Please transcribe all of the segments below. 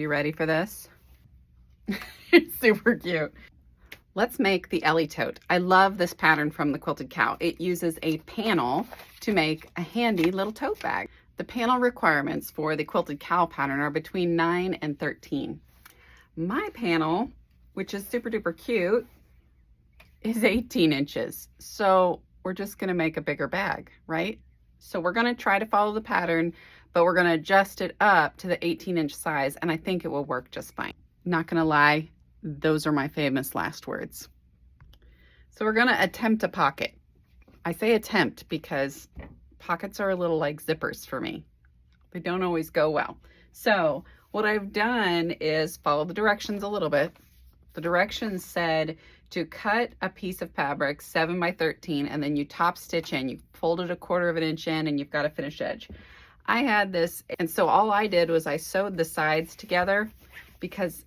You ready for this? It's super cute. Let's make the Ellie Tote. I love this pattern from the Quilted Cow. It uses a panel to make a handy little tote bag. The panel requirements for the Quilted Cow pattern are between 9 and 13. My panel, which is super duper cute, is 18 inches. So we're just gonna make a bigger bag, right? So we're gonna try to follow the pattern, but we're gonna adjust it up to the 18-inch size, and I think it will work just fine. Not gonna lie, those are my famous last words. So we're gonna attempt a pocket. I say attempt because pockets are a little like zippers for me. They don't always go well. So what I've done is follow the directions a little bit. The directions said to cut a piece of fabric 7 by 13, and then you top stitch in. You fold it 1/4 of an inch in, and you've got a finished edge. I had this, and so all I did was I sewed the sides together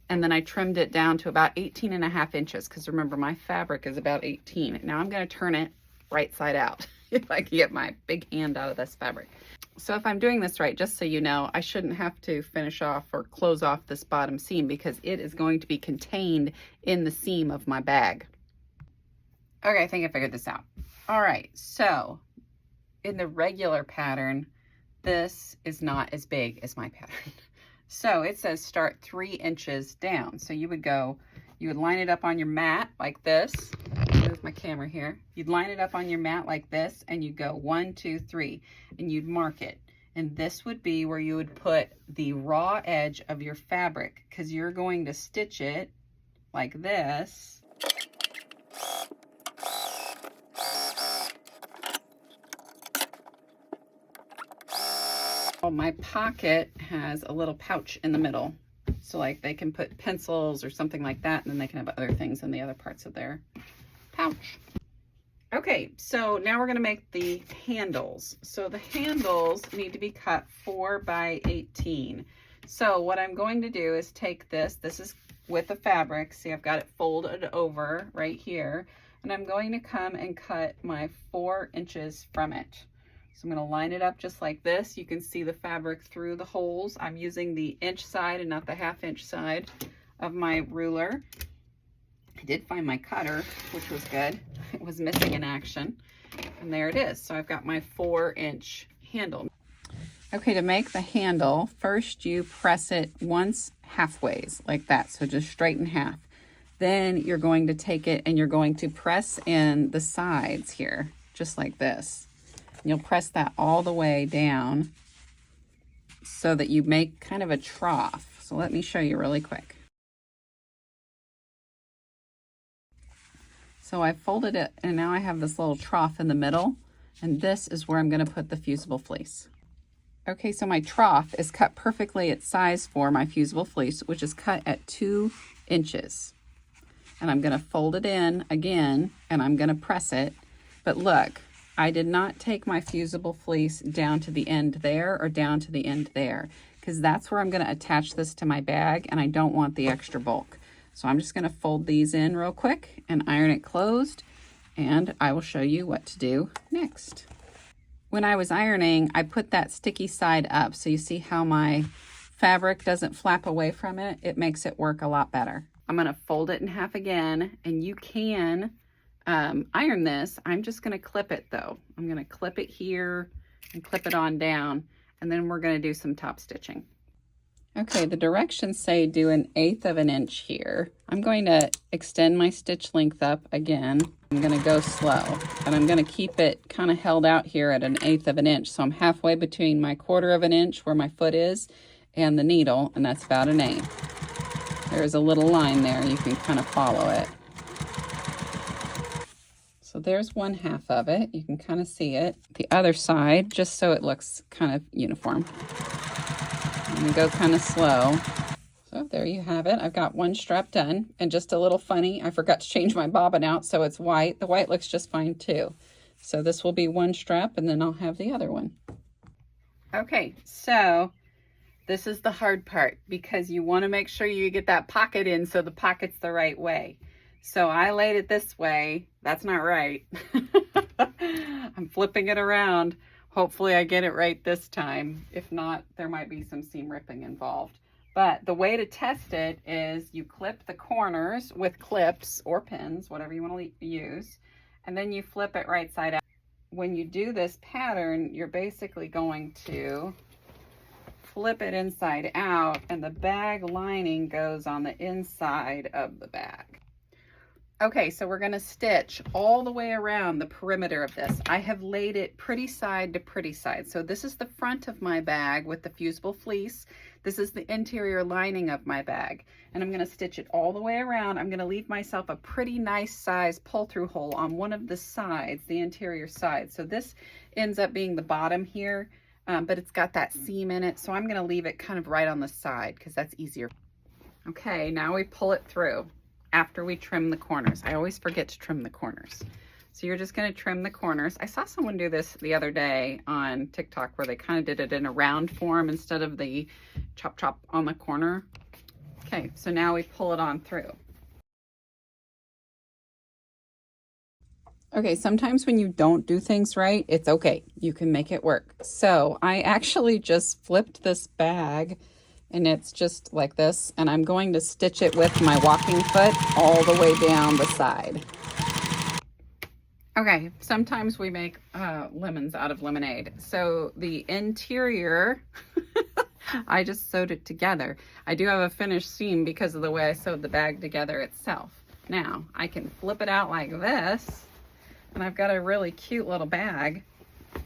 and then I trimmed it down to about 18.5 inches, because remember, my fabric is about 18. Now I'm going to turn it right side out if I can get my big hand out of this fabric. So if I'm doing this right, just so you know, I shouldn't have to finish off or close off this bottom seam, because it is going to be contained in the seam of my bag. Okay, I think I figured this out. All right, so in the regular pattern, this is not as big as my pattern. So it says start 3 inches down. So you would line it up on your mat like this. Move my camera here. You'd line it up on your mat like this, and you'd go 1, 2, 3, and you'd mark it. And this would be where you would put the raw edge of your fabric, because you're going to stitch it like this. My pocket has a little pouch in the middle, so like they can put pencils or something like that, and then they can have other things in the other parts of their pouch. Okay, so now we're going to make the handles. So the handles need to be cut 4 by 18. So what I'm going to do is take this is with the fabric, see, I've got it folded over right here, and I'm going to come and cut my 4 inches from it. So I'm going to line it up just like this. You can see the fabric through the holes. I'm using the inch side and not the 1/2 inch side of my ruler. I did find my cutter, which was good. It was missing in action. And there it is. So I've got my 4-inch handle. Okay, to make the handle, first you press it once halfways like that. So just straight in half. Then you're going to take it and you're going to press in the sides here, just like this. You'll press that all the way down so that you make kind of a trough. So let me show you really quick. So I folded it, and now I have this little trough in the middle, and this is where I'm going to put the fusible fleece. Okay, so my trough is cut perfectly at size for my fusible fleece, which is cut at 2 inches. And I'm going to fold it in again, and I'm going to press it. But look, I did not take my fusible fleece down to the end there or down to the end there, because that's where I'm going to attach this to my bag, and I don't want the extra bulk. So I'm just going to fold these in real quick and iron it closed, and I will show you what to do next. When I was ironing, I put that sticky side up, so you see how my fabric doesn't flap away from it. It makes it work a lot better. I'm going to fold it in half again, and you can iron this. I'm just going to clip it though. I'm going to clip it here and clip it on down, and then we're going to do some top stitching. Okay, the directions say do 1/8 of an inch here. I'm going to extend my stitch length up again. I'm going to go slow, and I'm going to keep it kind of held out here at 1/8 of an inch. So I'm halfway between my 1/4 of an inch where my foot is and the needle, and that's about 1/8. There's a little line there. You can kind of follow it. So there's 1/2 of it. You can kind of see it. The other side, just so it looks kind of uniform. I'm going to go kind of slow. So there you have it. I've got one strap done, and just a little funny, I forgot to change my bobbin out, so it's white. The white looks just fine too. So this will be one strap, and then I'll have the other one. Okay, so this is the hard part, because you want to make sure you get that pocket in so the pocket's the right way. So I laid it this way. That's not right. I'm flipping it around. Hopefully I get it right this time. If not, there might be some seam ripping involved. But the way to test it is you clip the corners with clips or pins, whatever you want to use, and then you flip it right side out. When you do this pattern, you're basically going to flip it inside out, and the bag lining goes on the inside of the bag. Okay, so we're gonna stitch all the way around the perimeter of this. I have laid it pretty side to pretty side. So this is the front of my bag with the fusible fleece. This is the interior lining of my bag. And I'm gonna stitch it all the way around. I'm gonna leave myself a pretty nice size pull-through hole on one of the sides, the interior side. So this ends up being the bottom here, but it's got that seam in it. So I'm gonna leave it kind of right on the side because that's easier. Okay, now we pull it through. After we trim the corners. I always forget to trim the corners. So you're just gonna trim the corners. I saw someone do this the other day on TikTok where they kind of did it in a round form instead of the chop chop on the corner. Okay, so now we pull it on through. Okay, sometimes when you don't do things right, it's okay. You can make it work. So I actually just flipped this bag and it's just like this, and I'm going to stitch it with my walking foot all the way down the side. Okay, sometimes we make lemons out of lemonade. So the interior, I just sewed it together. I do have a finished seam because of the way I sewed the bag together itself. Now, I can flip it out like this, and I've got a really cute little bag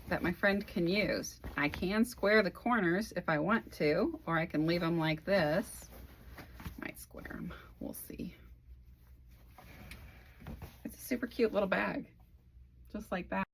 that my friend can use. I can square the corners if I want to, or I can leave them like this. Might square them, we'll see. It's a super cute little bag, just like that.